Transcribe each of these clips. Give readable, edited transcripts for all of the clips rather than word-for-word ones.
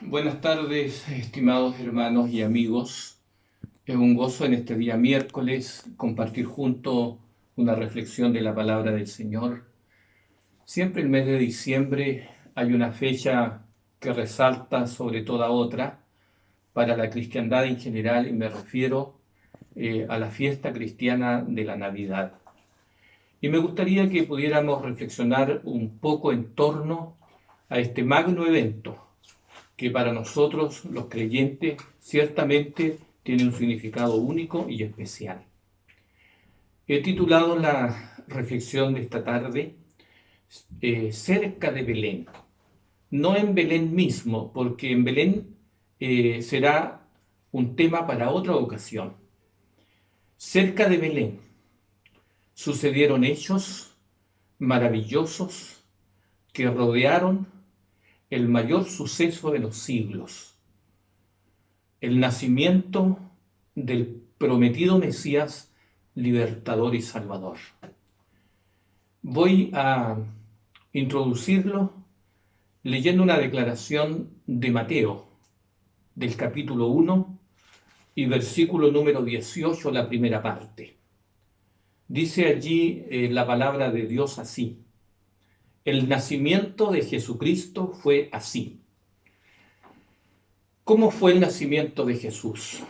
Buenas tardes, estimados hermanos y amigos. Es un gozo en este día miércoles compartir junto una reflexión de la palabra del Señor. Siempre el mes de diciembre hay una fecha que resalta sobre toda otra para la cristiandad en general, y me refiero a la fiesta cristiana de la Navidad. Y me gustaría que pudiéramos reflexionar un poco en torno a este magno evento que para nosotros los creyentes ciertamente tiene un significado único y especial. He titulado la reflexión de esta tarde Cerca de Belén. No en Belén mismo, porque en Belén será un tema para otra ocasión. Cerca de Belén sucedieron hechos maravillosos que rodearon el mayor suceso de los siglos, el nacimiento del prometido Mesías, libertador y salvador. Voy a introducirlo leyendo una declaración de Mateo, del capítulo 1 y versículo número 18, la primera parte. Dice allí la palabra de Dios así: el nacimiento de Jesucristo fue así. ¿Cómo fue el nacimiento de Jesús?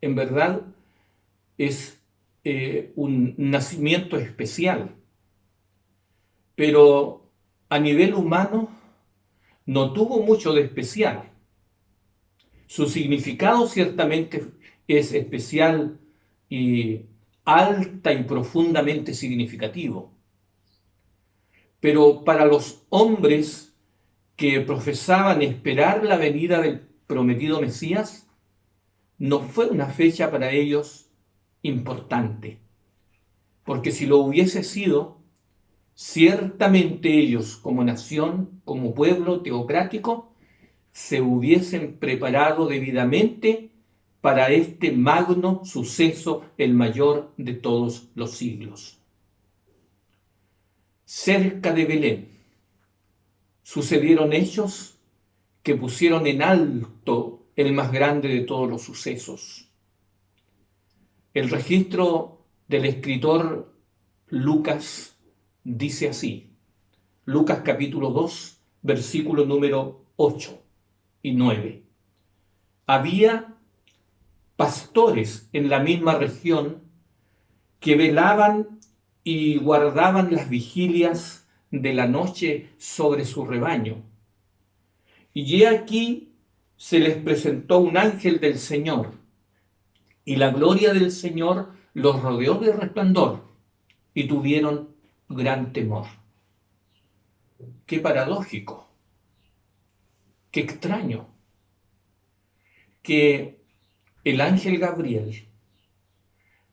En verdad es un nacimiento especial, pero a nivel humano no tuvo mucho de especial. Su significado ciertamente es especial y alta y profundamente significativo. Pero para los hombres que profesaban esperar la venida del prometido Mesías, no fue una fecha para ellos importante, porque si lo hubiese sido, ciertamente ellos como nación, como pueblo teocrático, se hubiesen preparado debidamente para este magno suceso, el mayor de todos los siglos. Cerca de Belén sucedieron hechos que pusieron en alto el más grande de todos los sucesos. El registro del escritor Lucas dice así, Lucas capítulo 2, versículo número 8 y 9. Había pastores en la misma región que velaban y guardaban las vigilias de la noche sobre su rebaño. Y he aquí se les presentó un ángel del Señor, y la gloria del Señor los rodeó de resplandor, y tuvieron gran temor. Qué paradójico, qué extraño, que el ángel Gabriel,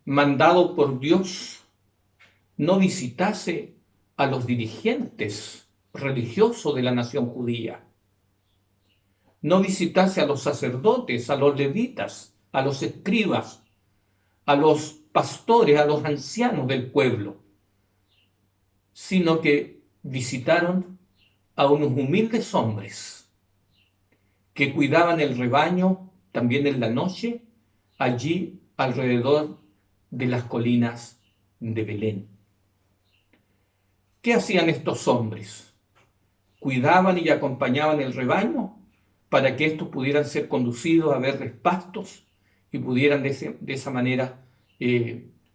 mandado por Dios, no visitase a los dirigentes religiosos de la nación judía, no visitase a los sacerdotes, a los levitas, a los escribas, a los pastores, a los ancianos del pueblo, sino que visitaron a unos humildes hombres que cuidaban el rebaño también en la noche, allí alrededor de las colinas de Belén. ¿Qué hacían estos hombres? Cuidaban y acompañaban el rebaño para que estos pudieran ser conducidos a verdes pastos y pudieran de esa manera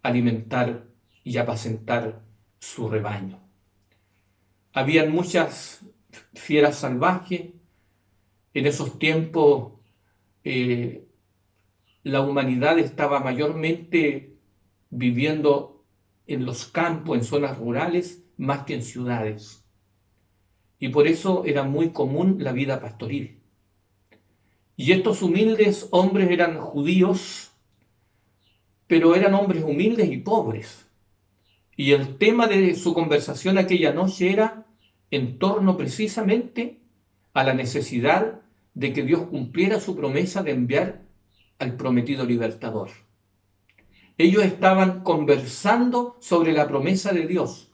alimentar y apacentar su rebaño. Habían muchas fieras salvajes. En esos tiempos la humanidad estaba mayormente viviendo en los campos, en zonas rurales, más que en ciudades. Y por eso era muy común la vida pastoril. Y estos humildes hombres eran judíos, pero eran hombres humildes y pobres. Y el tema de su conversación aquella noche era en torno precisamente a la necesidad de que Dios cumpliera su promesa de enviar al prometido libertador. Ellos estaban conversando sobre la promesa de Dios.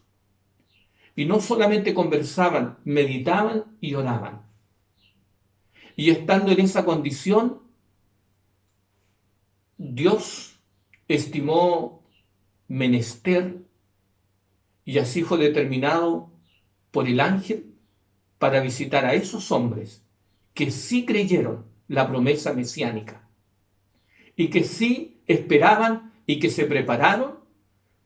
Y no solamente conversaban, meditaban y oraban. Y estando en esa condición, Dios estimó menester, y así fue determinado por el ángel, para visitar a esos hombres que sí creyeron la promesa mesiánica y que sí esperaban y que se prepararon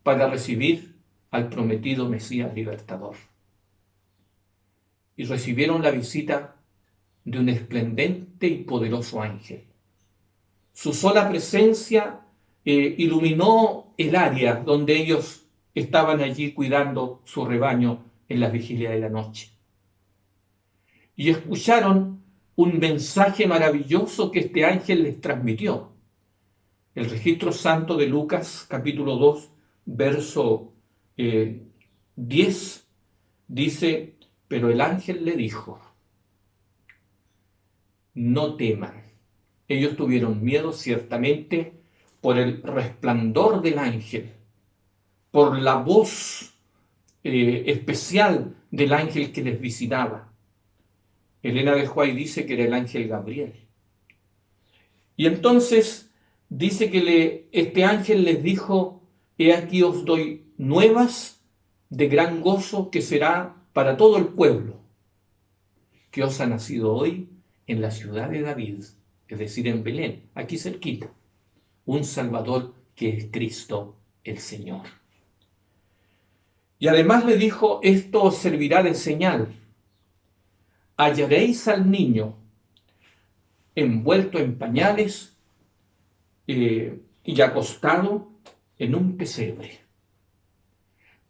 para recibir al prometido Mesías libertador. Y recibieron la visita de un esplendente y poderoso ángel. Su sola presencia iluminó el área donde ellos estaban allí cuidando su rebaño en la vigilia de la noche. Y escucharon un mensaje maravilloso que este ángel les transmitió. El registro santo de Lucas, capítulo 2, verso 10, dice: pero el ángel le dijo, no teman. Ellos tuvieron miedo ciertamente por el resplandor del ángel, por la voz especial del ángel que les visitaba. Elena de White dice que era el ángel Gabriel. Y entonces dice que este ángel les dijo: he aquí os doy nuevas de gran gozo que será para todo el pueblo, que os ha nacido hoy en la ciudad de David, es decir, en Belén, aquí cerquita, un Salvador que es Cristo el Señor. Y además le dijo: esto os servirá de señal. Hallaréis al niño envuelto en pañales y acostado en un pesebre.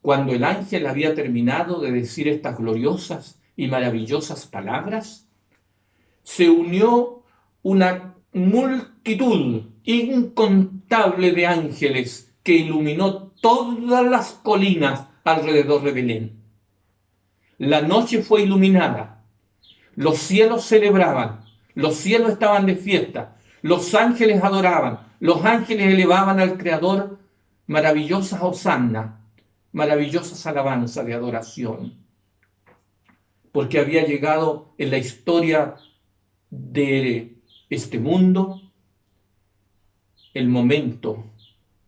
Cuando el ángel había terminado de decir estas gloriosas y maravillosas palabras, se unió una multitud incontable de ángeles que iluminó todas las colinas alrededor de Belén. La noche fue iluminada, los cielos celebraban, los cielos estaban de fiesta, los ángeles adoraban, los ángeles elevaban al Creador maravillosas hosannas, maravillosas alabanzas de adoración, porque había llegado en la historia de este mundo el momento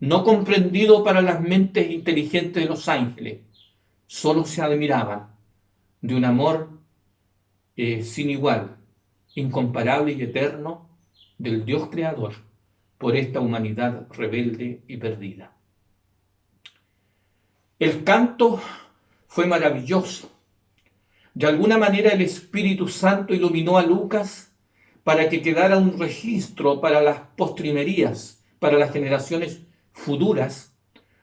no comprendido para las mentes inteligentes de los ángeles. Solo se admiraban de un amor sin igual, incomparable y eterno del Dios creador por esta humanidad rebelde y perdida. El canto fue maravilloso. De alguna manera el Espíritu Santo iluminó a Lucas para que quedara un registro para las postrimerías, para las generaciones futuras,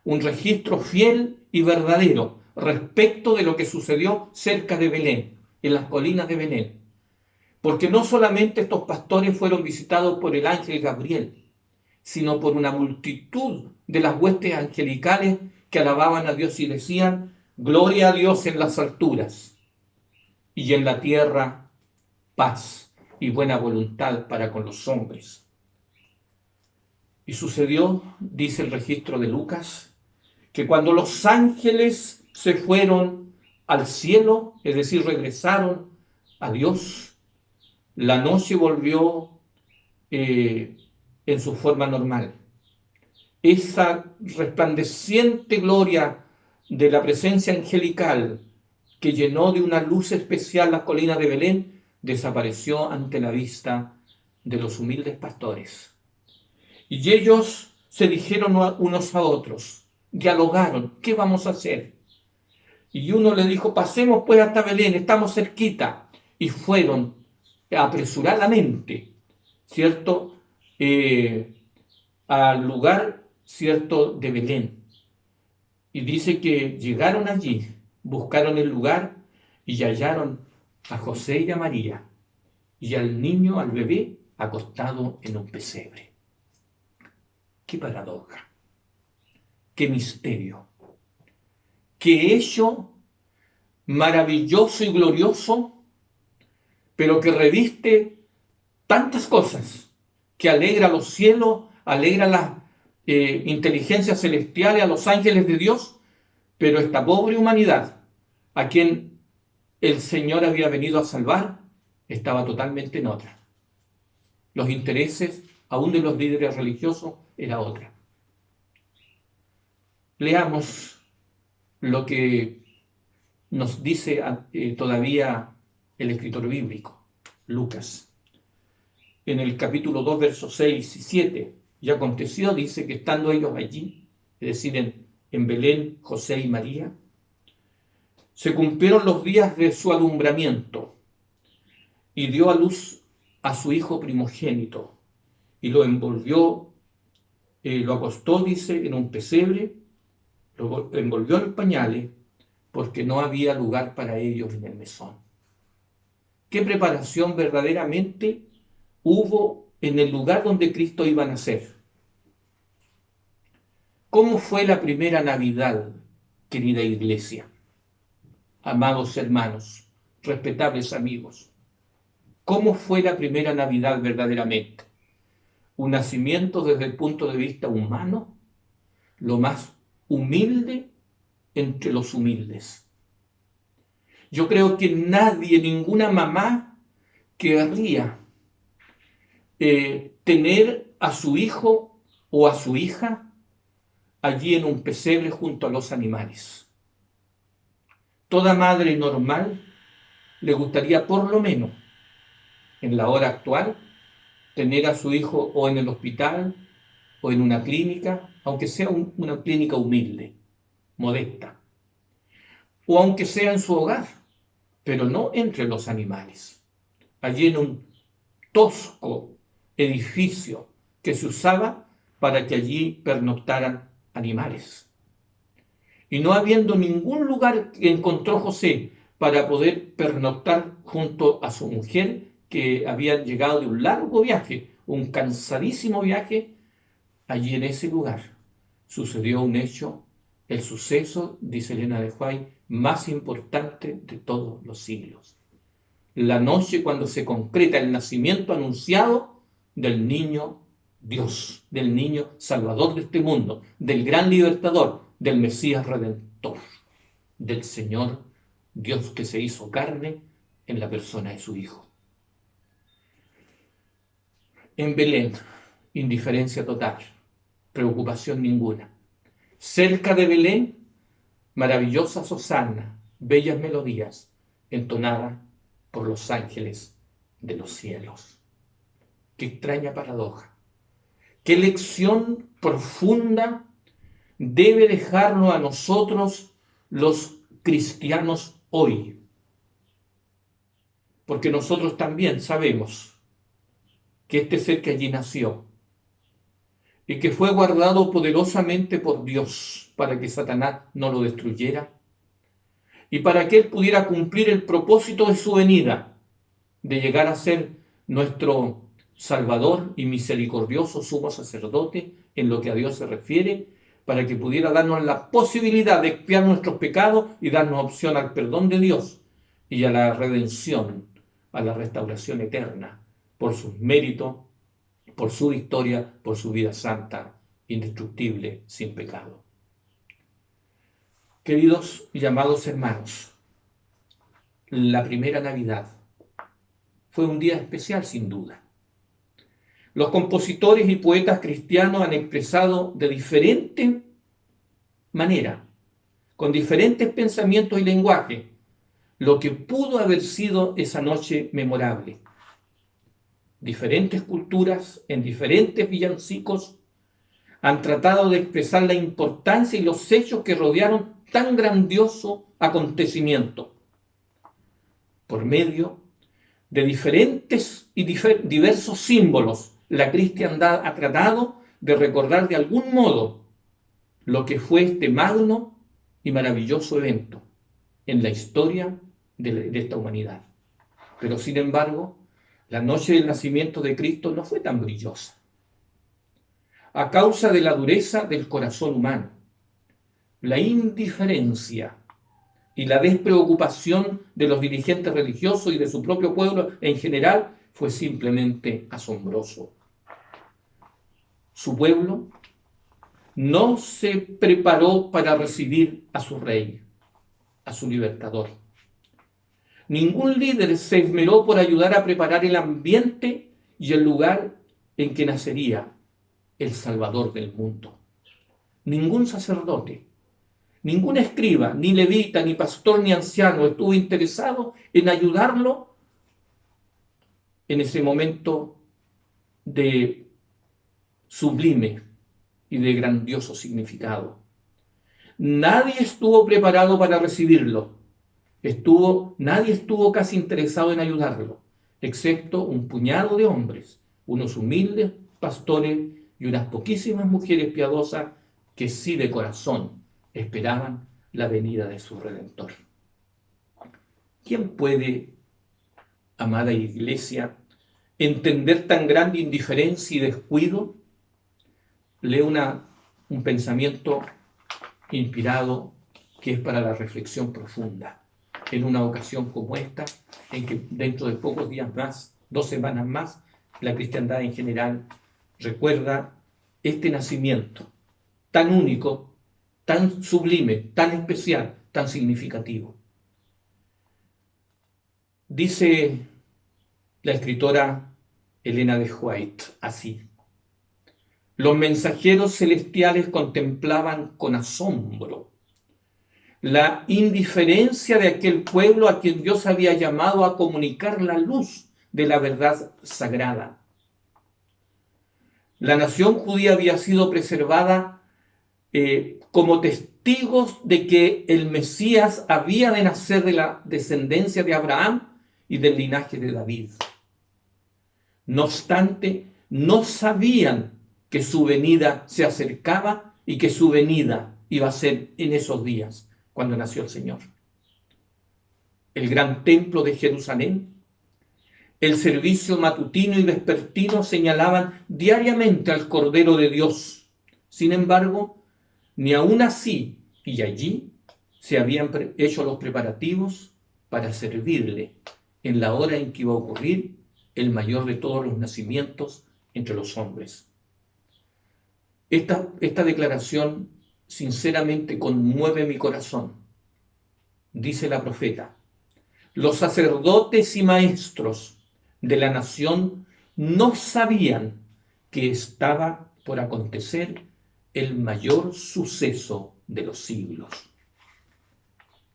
un registro fiel y verdadero respecto de lo que sucedió cerca de Belén, en las colinas de Belén. Porque no solamente estos pastores fueron visitados por el ángel Gabriel, sino por una multitud de las huestes angelicales que alababan a Dios y decían: gloria a Dios en las alturas, y en la tierra paz y buena voluntad para con los hombres. Y sucedió, dice el registro de Lucas, que cuando los ángeles se fueron al cielo, es decir, regresaron a Dios, la noche volvió en su forma normal. Esa resplandeciente gloria de la presencia angelical que llenó de una luz especial las colinas de Belén, desapareció ante la vista de los humildes pastores. Y ellos se dijeron unos a otros, dialogaron: ¿qué vamos a hacer? Y uno le dijo: pasemos pues hasta Belén, estamos cerquita. Y fueron apresuradamente, ¿cierto?, al lugar, ¿cierto?, de Belén. Y dice que llegaron allí, buscaron el lugar y hallaron a José y a María y al niño, al bebé, acostado en un pesebre. ¡Qué paradoja! ¡Qué misterio! ¡Qué hecho maravilloso y glorioso, pero que reviste tantas cosas, que alegra a los cielos, alegra a las inteligencias celestiales, a los ángeles de Dios, pero esta pobre humanidad, a quien el Señor había venido a salvar, estaba totalmente en otra. Los intereses, aún de los líderes religiosos, era otra. Leamos lo que nos dice todavía el escritor bíblico, Lucas. En el capítulo 2, versos 6 y 7, y aconteció, dice, que estando ellos allí, es decir, en Belén, José y María, se cumplieron los días de su alumbramiento, y dio a luz a su hijo primogénito, y lo envolvió, lo acostó, dice, en un pesebre, lo envolvió en pañales, porque no había lugar para ellos en el mesón. ¿Qué preparación verdaderamente hubo en el lugar donde Cristo iba a nacer? ¿Cómo fue la primera Navidad, querida iglesia? Amados hermanos, respetables amigos, ¿cómo fue la primera Navidad verdaderamente? Un nacimiento desde el punto de vista humano, lo más humilde entre los humildes. Yo creo que nadie, ninguna mamá querría tener a su hijo o a su hija allí en un pesebre junto a los animales. Toda madre normal le gustaría por lo menos en la hora actual tener a su hijo o en el hospital o en una clínica, aunque sea una clínica humilde, modesta, o aunque sea en su hogar, pero no entre los animales, allí en un tosco edificio que se usaba para que allí pernoctaran animales. Y no habiendo ningún lugar que encontró José para poder pernoctar junto a su mujer, que había llegado de un largo viaje, un cansadísimo viaje, allí en ese lugar sucedió un hecho, el suceso, dice Elena de White, más importante de todos los siglos. La noche cuando se concreta el nacimiento anunciado del niño Dios, del niño Salvador de este mundo, del gran libertador, del Mesías Redentor, del Señor Dios que se hizo carne en la persona de su Hijo. En Belén, indiferencia total, preocupación ninguna. Cerca de Belén, maravillosas hosanas, bellas melodías, entonadas por los ángeles de los cielos. Qué extraña paradoja. Qué lección profunda debe dejarnos a nosotros los cristianos hoy. Porque nosotros también sabemos que este ser que allí nació y que fue guardado poderosamente por Dios para que Satanás no lo destruyera y para que él pudiera cumplir el propósito de su venida, de llegar a ser nuestro Salvador y misericordioso sumo sacerdote en lo que a Dios se refiere, para que pudiera darnos la posibilidad de expiar nuestros pecados y darnos opción al perdón de Dios y a la redención, a la restauración eterna, por sus méritos, por su victoria, por su vida santa, indestructible, sin pecado. Queridos y amados hermanos, la primera Navidad fue un día especial sin duda. Los compositores y poetas cristianos han expresado de diferente manera, con diferentes pensamientos y lenguaje, lo que pudo haber sido esa noche memorable. Diferentes culturas, en diferentes villancicos, han tratado de expresar la importancia y los hechos que rodearon tan grandioso acontecimiento, por medio de diferentes y diversos símbolos. La cristiandad ha tratado de recordar de algún modo lo que fue este magno y maravilloso evento en la historia de esta humanidad. Pero sin embargo, la noche del nacimiento de Cristo no fue tan brillosa, a causa de la dureza del corazón humano, la indiferencia y la despreocupación de los dirigentes religiosos y de su propio pueblo en general fue simplemente asombroso. Su pueblo no se preparó para recibir a su rey, a su libertador. Ningún líder se esmeró por ayudar a preparar el ambiente y el lugar en que nacería el Salvador del mundo. Ningún sacerdote, ningún escriba, ni levita, ni pastor, ni anciano estuvo interesado en ayudarlo en ese momento de sublime y de grandioso significado. Nadie estuvo preparado para recibirlo. Nadie estuvo casi interesado en ayudarlo, excepto un puñado de hombres, unos humildes pastores y unas poquísimas mujeres piadosas que sí de corazón esperaban la venida de su Redentor. ¿Quién puede, amada Iglesia, entender tan grande indiferencia y descuido? Lee un pensamiento inspirado que es para la reflexión profunda en una ocasión como esta, en que dentro de pocos días más, 2 semanas más, la cristiandad en general recuerda este nacimiento tan único, tan sublime, tan especial, tan significativo. Dice la escritora Elena de White así: los mensajeros celestiales contemplaban con asombro la indiferencia de aquel pueblo a quien Dios había llamado a comunicar la luz de la verdad sagrada. La nación judía había sido preservada como testigos de que el Mesías había de nacer de la descendencia de Abraham y del linaje de David. No obstante, no sabían que su venida se acercaba y que su venida iba a ser en esos días, cuando nació el Señor. El gran templo de Jerusalén, el servicio matutino y vespertino señalaban diariamente al Cordero de Dios. Sin embargo, ni aún así y allí se habían hecho los preparativos para servirle en la hora en que iba a ocurrir el mayor de todos los nacimientos entre los hombres. Esta declaración sinceramente conmueve mi corazón. Dice la profeta: los sacerdotes y maestros de la nación no sabían que estaba por acontecer el mayor suceso de los siglos.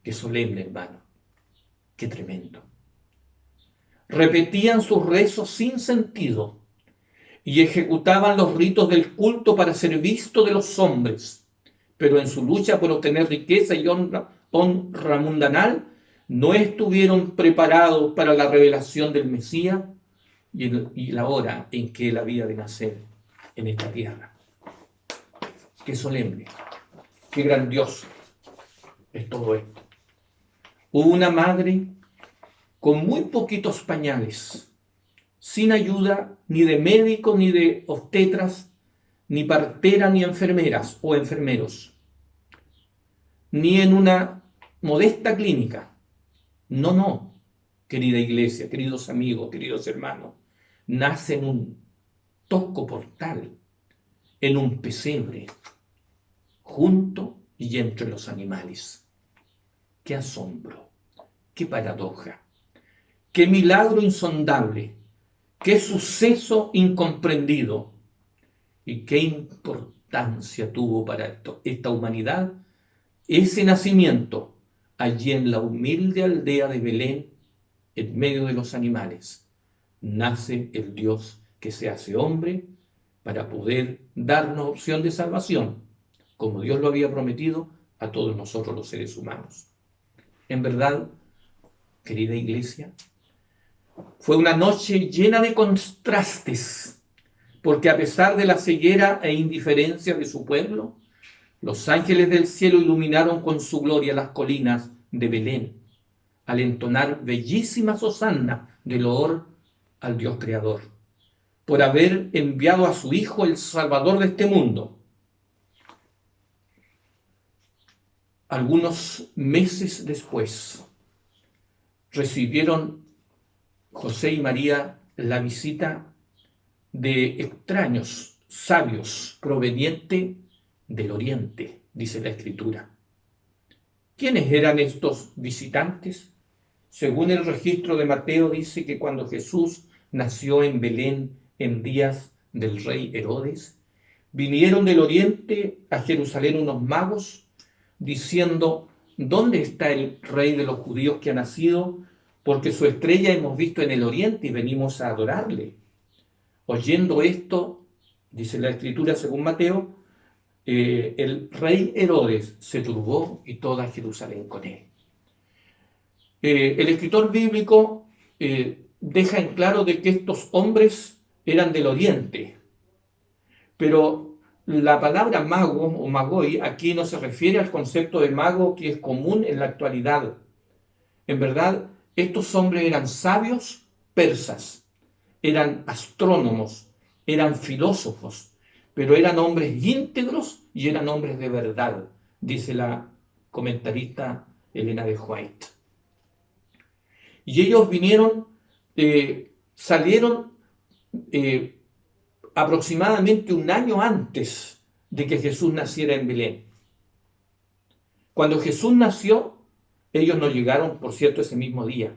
Qué solemne, hermano, qué tremendo. Repetían sus rezos sin sentido y ejecutaban los ritos del culto para ser visto de los hombres, pero en su lucha por obtener riqueza y honra mundanal no estuvieron preparados para la revelación del Mesías y la hora en que él había de nacer en esta tierra. Qué solemne, qué grandioso es todo esto. Hubo una madre con muy poquitos pañales, sin ayuda ni de médicos, ni de obstetras, ni parteras, ni enfermeras o enfermeros, ni en una modesta clínica. No, querida iglesia, queridos amigos, queridos hermanos, nace en un tosco portal, en un pesebre, junto y entre los animales. Qué asombro, qué paradoja, qué milagro insondable, qué suceso incomprendido y qué importancia tuvo para esta humanidad ese nacimiento allí en la humilde aldea de Belén, en medio de los animales. Nace el Dios que se hace hombre para poder darnos opción de salvación, como Dios lo había prometido a todos nosotros los seres humanos. En verdad, querida iglesia, fue una noche llena de contrastes, porque a pesar de la ceguera e indiferencia de su pueblo, los ángeles del cielo iluminaron con su gloria las colinas de Belén, al entonar bellísimas hosannas de loor al Dios Creador, por haber enviado a su Hijo, el Salvador de este mundo. Algunos meses después, recibieron José y María la visita de extraños sabios provenientes del oriente, dice la Escritura. ¿Quiénes eran estos visitantes? Según el registro de Mateo, dice que cuando Jesús nació en Belén en días del rey Herodes? Vinieron del oriente a Jerusalén unos magos diciendo: ¿dónde está el rey de los judíos que ha nacido? Porque su estrella hemos visto en el oriente y venimos a adorarle. Oyendo esto, dice la Escritura según Mateo, el rey Herodes se turbó y toda Jerusalén con él. El escritor bíblico deja en claro de que estos hombres eran del oriente, pero la palabra mago o magoi aquí no se refiere al concepto de mago que es común en la actualidad. En verdad, estos hombres eran sabios persas, eran astrónomos, eran filósofos, pero eran hombres íntegros y eran hombres de verdad, dice la comentarista Elena de White. Y ellos vinieron, salieron aproximadamente un año antes de que Jesús naciera en Belén. Cuando Jesús nació, ellos no llegaron, por cierto, ese mismo día,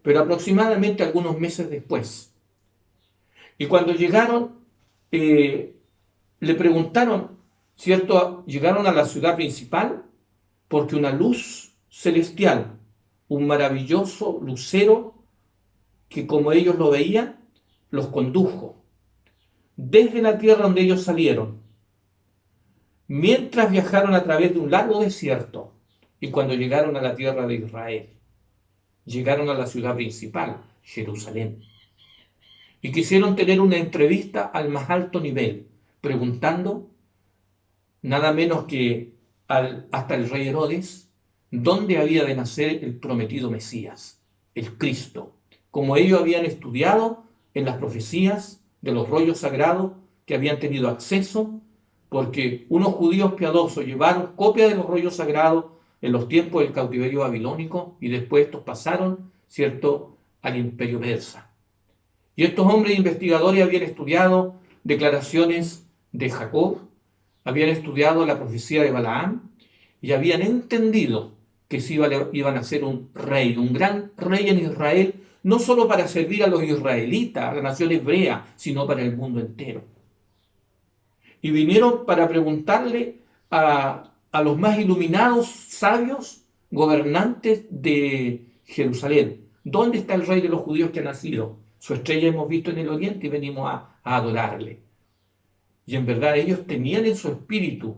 pero aproximadamente algunos meses después. Y cuando llegaron, le preguntaron, ¿cierto? Llegaron a la ciudad principal porque una luz celestial, un maravilloso lucero que como ellos lo veían, los condujo desde la tierra donde ellos salieron, mientras viajaron a través de un largo desierto, y cuando llegaron a la tierra de Israel, llegaron a la ciudad principal, Jerusalén, y quisieron tener una entrevista al más alto nivel, preguntando nada menos que hasta el rey Herodes dónde había de nacer el prometido Mesías, el Cristo, como ellos habían estudiado en las profecías de los rollos sagrados que habían tenido acceso, porque unos judíos piadosos llevaron copia de los rollos sagrados en los tiempos del cautiverio babilónico y después estos pasaron, ¿cierto?, al imperio persa. Y estos hombres investigadores habían estudiado declaraciones de Jacob, habían estudiado la profecía de Balaam y habían entendido que sí iban a ser un rey, un gran rey en Israel, no solo para servir a los israelitas, a la nación hebrea, sino para el mundo entero. Y vinieron para preguntarle a los más iluminados, sabios, gobernantes de Jerusalén: ¿dónde está el rey de los judíos que ha nacido? Su estrella hemos visto en el oriente y venimos a adorarle. Y en verdad ellos tenían en su espíritu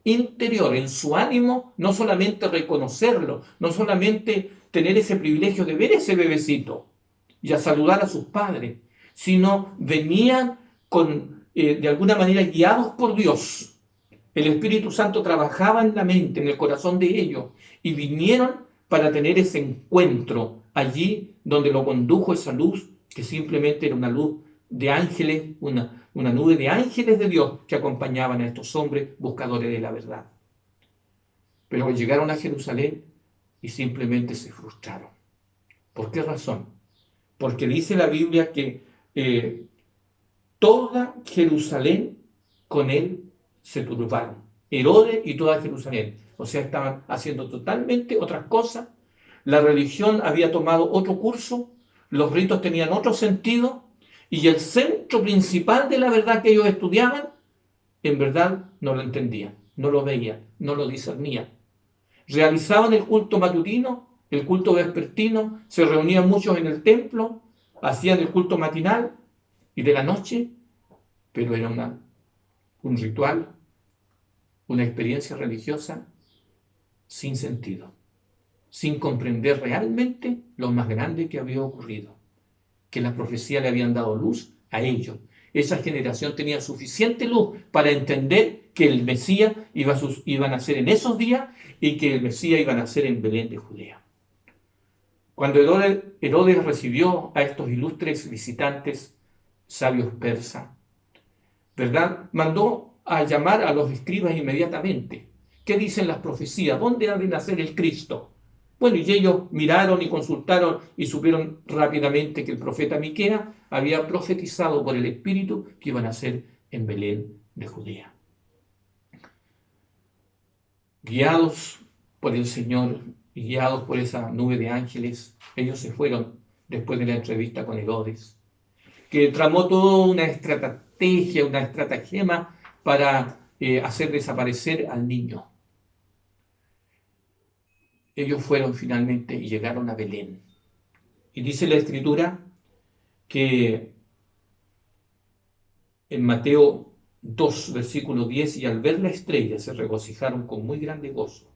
interior, en su ánimo, no solamente reconocerlo, no solamente tener ese privilegio de ver ese bebecito y a saludar a sus padres, sino venían de alguna manera guiados por Dios. El Espíritu Santo trabajaba en la mente, en el corazón de ellos, y vinieron para tener ese encuentro allí donde lo condujo esa luz, que simplemente era una luz de ángeles, una nube de ángeles de Dios que acompañaban a estos hombres buscadores de la verdad. Pero llegaron a Jerusalén y simplemente se frustraron. ¿Por qué razón? Porque dice la Biblia que toda Jerusalén con él se turbaron. Herodes y toda Jerusalén. O sea, estaban haciendo totalmente otras cosas. La religión había tomado otro curso, los ritos tenían otro sentido, y el centro principal de la verdad que ellos estudiaban, en verdad no lo entendían, no lo veían, no lo discernían. Realizaban el culto matutino, el culto vespertino, se reunían muchos en el templo, hacían el culto matinal y de la noche, pero era un ritual, una experiencia religiosa sin sentido, sin comprender realmente lo más grande que había ocurrido, que la profecía le habían dado luz a ellos. Esa generación tenía suficiente luz para entender que el Mesías iba a nacer en esos días y que el Mesías iba a nacer en Belén de Judea. Cuando Herodes recibió a estos ilustres visitantes, sabios persas, ¿verdad?, mandó a llamar a los escribas inmediatamente. ¿Qué dicen las profecías? ¿Dónde ha de nacer el Cristo? Bueno, y ellos miraron y consultaron y supieron rápidamente que el profeta Miqueas había profetizado por el Espíritu que iban a nacer en Belén de Judea. Guiados por el Señor y guiados por esa nube de ángeles, ellos se fueron después de la entrevista con Herodes, que tramó toda una estrategia, una estratagema para hacer desaparecer al niño. Ellos fueron finalmente y llegaron a Belén. Y dice la Escritura que en Mateo 2, versículo 10, y al ver la estrella se regocijaron con muy grande gozo.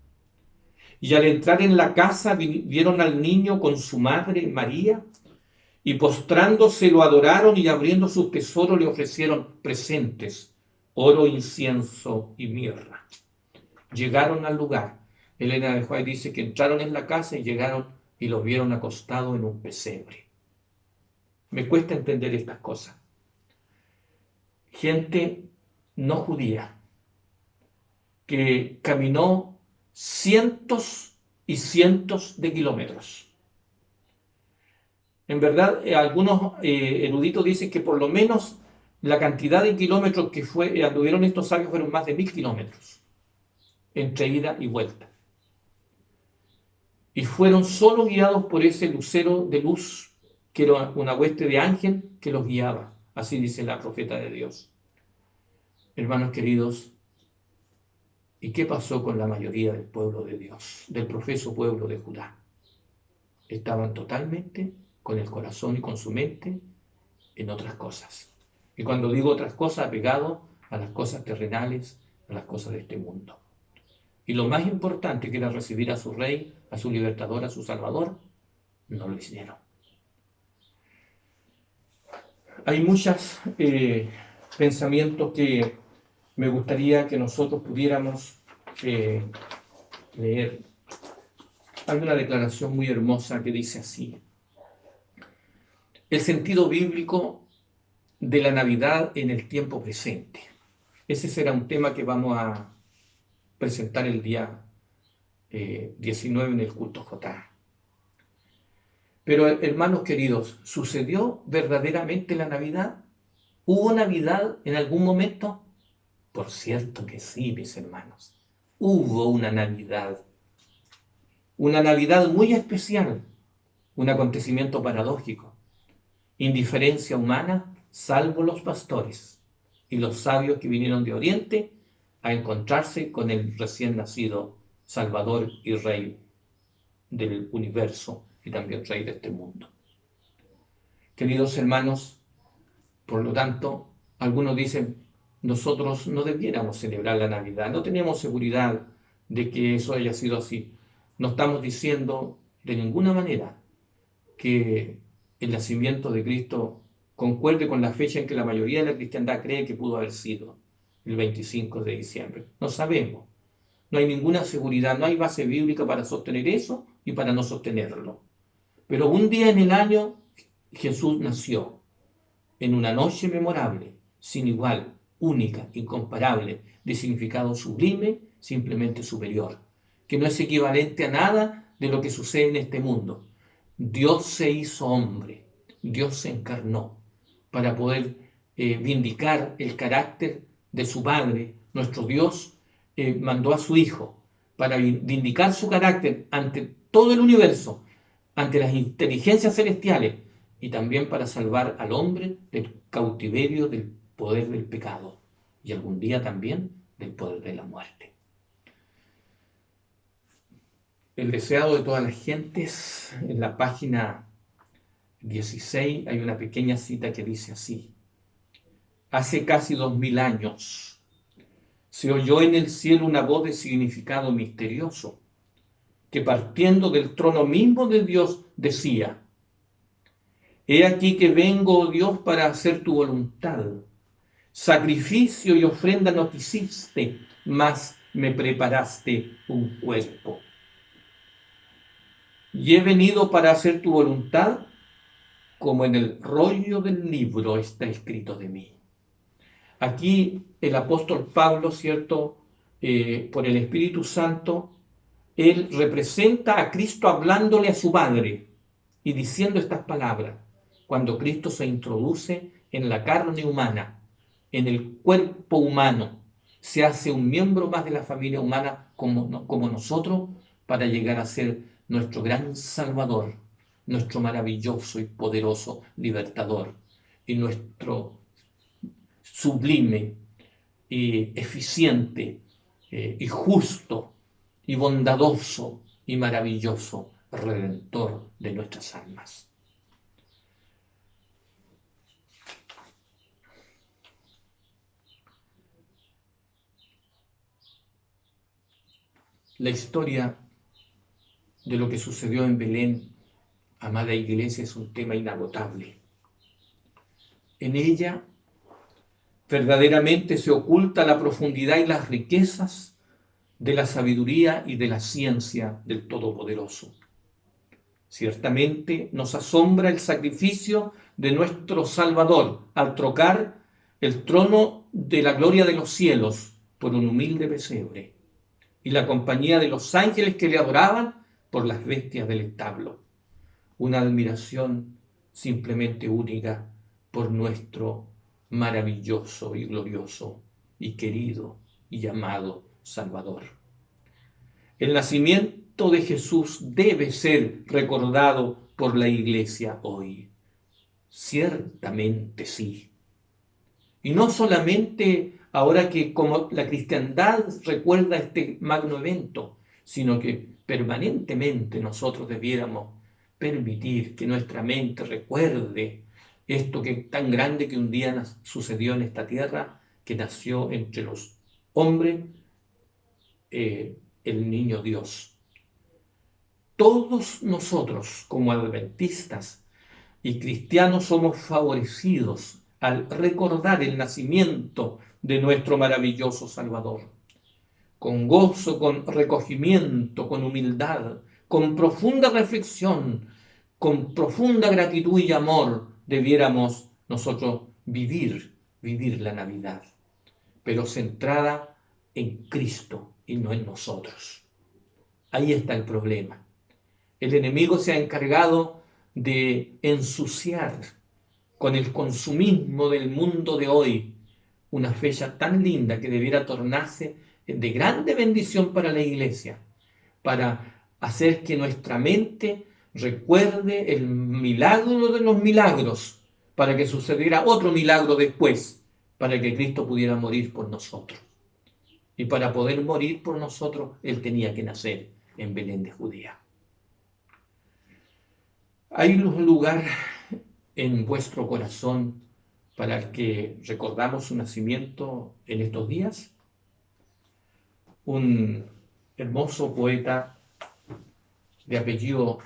Y al entrar en la casa vieron al niño con su madre María, y postrándose lo adoraron, y abriendo sus tesoros le ofrecieron presentes, oro, incienso y mirra. Llegaron al lugar. Elena de White dice que entraron en la casa y llegaron y los vieron acostados en un pesebre. Me cuesta entender estas cosas. Gente no judía que caminó cientos y cientos de kilómetros. En verdad, algunos eruditos dicen que por lo menos la cantidad de kilómetros que anduvieron estos sabios fueron más de 1000 kilómetros, entre ida y vuelta. Y fueron solo guiados por ese lucero de luz, que era una hueste de ángel que los guiaba. Así dice la profeta de Dios. Hermanos queridos, ¿y qué pasó con la mayoría del pueblo de Dios, del profeso pueblo de Judá? Estaban totalmente con el corazón y con su mente en otras cosas. Y cuando digo otras cosas, apegado a las cosas terrenales, a las cosas de este mundo. Y lo más importante, que era recibir a su rey, a su libertador, a su salvador, no lo hicieron. Hay muchos pensamientos que me gustaría que nosotros pudiéramos leer. Hay una declaración muy hermosa que dice así: el sentido bíblico de la Navidad en el tiempo presente. Ese será un tema que vamos a presentar el día 19 en el culto J. Pero hermanos queridos, ¿sucedió verdaderamente la Navidad? ¿Hubo Navidad en algún momento? Por cierto que sí, mis hermanos. Hubo una Navidad muy especial, un acontecimiento paradójico. Indiferencia humana, salvo los pastores y los sabios que vinieron de Oriente a encontrarse con el recién nacido Salvador y Rey del universo y también Rey de este mundo. Queridos hermanos, por lo tanto, algunos dicen, nosotros no debiéramos celebrar la Navidad, no tenemos seguridad de que eso haya sido así. No estamos diciendo de ninguna manera que el nacimiento de Cristo concuerde con la fecha en que la mayoría de la cristiandad cree que pudo haber sido, el 25 de diciembre. No sabemos. No hay ninguna seguridad, no hay base bíblica para sostener eso y para no sostenerlo. Pero un día en el año Jesús nació, en una noche memorable, sin igual, única, incomparable, de significado sublime, simplemente superior, que no es equivalente a nada de lo que sucede en este mundo. Dios se hizo hombre, Dios se encarnó para poder vindicar el carácter de su Padre. Nuestro Dios mandó a su Hijo para vindicar su carácter ante todo el universo, ante las inteligencias celestiales, y también para salvar al hombre del cautiverio del poder del pecado y algún día también del poder de la muerte. El deseado de todas las gentes, en la página 16 hay una pequeña cita que dice así: hace casi 2000 años se oyó en el cielo una voz de significado misterioso que, partiendo del trono mismo de Dios, decía: he aquí que vengo, oh Dios, para hacer tu voluntad. Sacrificio y ofrenda no quisiste, mas me preparaste un cuerpo. Y he venido para hacer tu voluntad, como en el rollo del libro está escrito de mí. Aquí el apóstol Pablo, ¿cierto? Por el Espíritu Santo, él representa a Cristo hablándole a su Padre y diciendo estas palabras. Cuando Cristo se introduce en la carne humana, en el cuerpo humano, se hace un miembro más de la familia humana como nosotros, para llegar a ser nuestro gran Salvador, nuestro maravilloso y poderoso libertador y nuestro sublime y eficiente y justo y bondadoso y maravilloso Redentor de nuestras almas. La historia de lo que sucedió en Belén, amada Iglesia, es un tema inagotable. En ella verdaderamente se oculta la profundidad y las riquezas de la sabiduría y de la ciencia del Todopoderoso. Ciertamente nos asombra el sacrificio de nuestro Salvador al trocar el trono de la gloria de los cielos por un humilde pesebre y la compañía de los ángeles que le adoraban por las bestias del establo. Una admiración simplemente única por nuestro maravilloso y glorioso y querido y amado Salvador. El nacimiento de Jesús debe ser recordado por la Iglesia hoy. Ciertamente sí. Y no solamente ahora que como la cristiandad recuerda este magno evento, sino que permanentemente nosotros debiéramos permitir que nuestra mente recuerde esto que es tan grande que un día sucedió en esta tierra, que nació entre los hombres el niño Dios. Todos nosotros, como adventistas y cristianos, somos favorecidos al recordar el nacimiento de nuestro maravilloso Salvador. Con gozo, con recogimiento, con humildad, con profunda reflexión, con profunda gratitud y amor, debiéramos nosotros vivir la Navidad, pero centrada en Cristo y no en nosotros. Ahí está el problema. El enemigo se ha encargado de ensuciar con el consumismo del mundo de hoy una fecha tan linda que debiera tornarse de grande bendición para la Iglesia, para hacer que nuestra mente recuerde el milagro de los milagros, para que sucediera otro milagro después, para que Cristo pudiera morir por nosotros. Y para poder morir por nosotros, Él tenía que nacer en Belén de Judea. ¿Hay un lugar en vuestro corazón para el que recordamos su nacimiento en estos días? Un hermoso poeta de apellido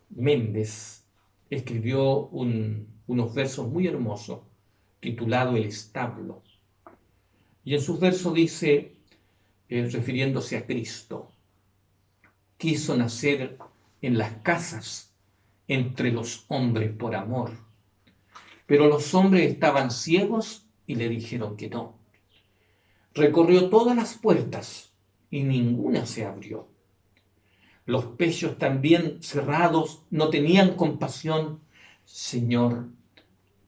Méndez escribió unos versos muy hermosos titulado El establo. Y en sus versos dice, refiriéndose a Cristo, quiso nacer en las casas entre los hombres por amor, pero los hombres estaban ciegos y le dijeron que no. Recorrió todas las puertas y ninguna se abrió. Los pechos también cerrados no tenían compasión. Señor,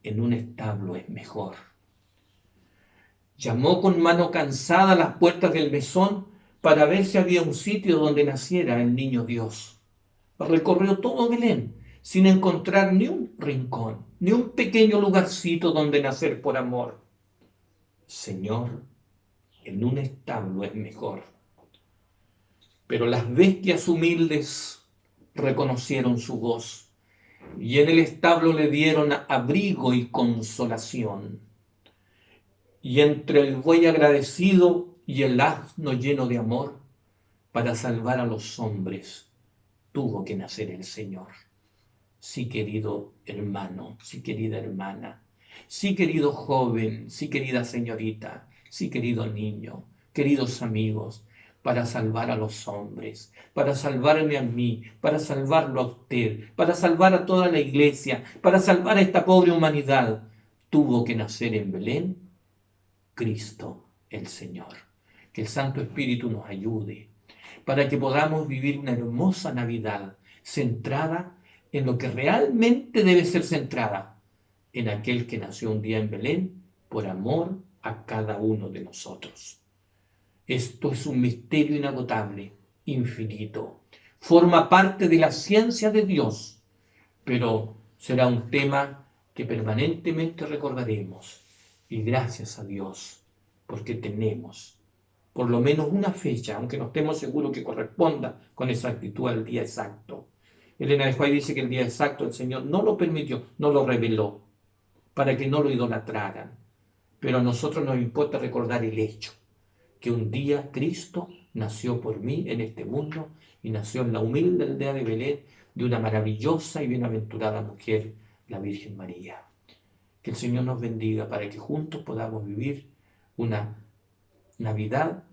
en un establo es mejor. Llamó con mano cansada a las puertas del mesón para ver si había un sitio donde naciera el niño Dios. Recorrió todo Belén sin encontrar ni un rincón, ni un pequeño lugarcito donde nacer por amor. Señor, en un establo es mejor. Pero las bestias humildes reconocieron su voz y en el establo le dieron abrigo y consolación. Y entre el buey agradecido y el asno lleno de amor, para salvar a los hombres, tuvo que nacer el Señor. Sí, querido hermano, sí, querida hermana, sí, querido joven, sí, querida señorita, sí, querido niño, queridos amigos, para salvar a los hombres, para salvarme a mí, para salvarlo a usted, para salvar a toda la iglesia, para salvar a esta pobre humanidad, tuvo que nacer en Belén Cristo el Señor. Que el Santo Espíritu nos ayude para que podamos vivir una hermosa Navidad centrada en lo que realmente debe ser centrada, en aquel que nació un día en Belén por amor a cada uno de nosotros. Esto es un misterio inagotable, infinito, forma parte de la ciencia de Dios, pero será un tema que permanentemente recordaremos. Y gracias a Dios, porque tenemos por lo menos una fecha, aunque no estemos seguros que corresponda con exactitud al día exacto. Elena de White dice que el día exacto el Señor no lo permitió, no lo reveló, para que no lo idolatraran. Pero a nosotros nos importa recordar el hecho, que un día Cristo nació por mí en este mundo y nació en la humilde aldea de Belén de una maravillosa y bienaventurada mujer, la Virgen María. Que el Señor nos bendiga para que juntos podamos vivir una Navidad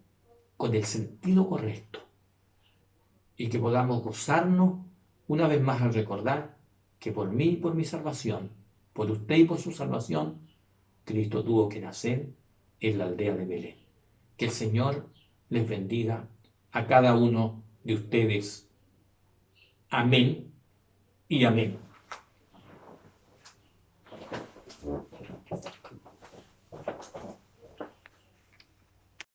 con el sentido correcto y que podamos gozarnos una vez más al recordar que por mí y por mi salvación, por usted y por su salvación, Cristo tuvo que nacer en la aldea de Belén. Que el Señor les bendiga a cada uno de ustedes. Amén y amén.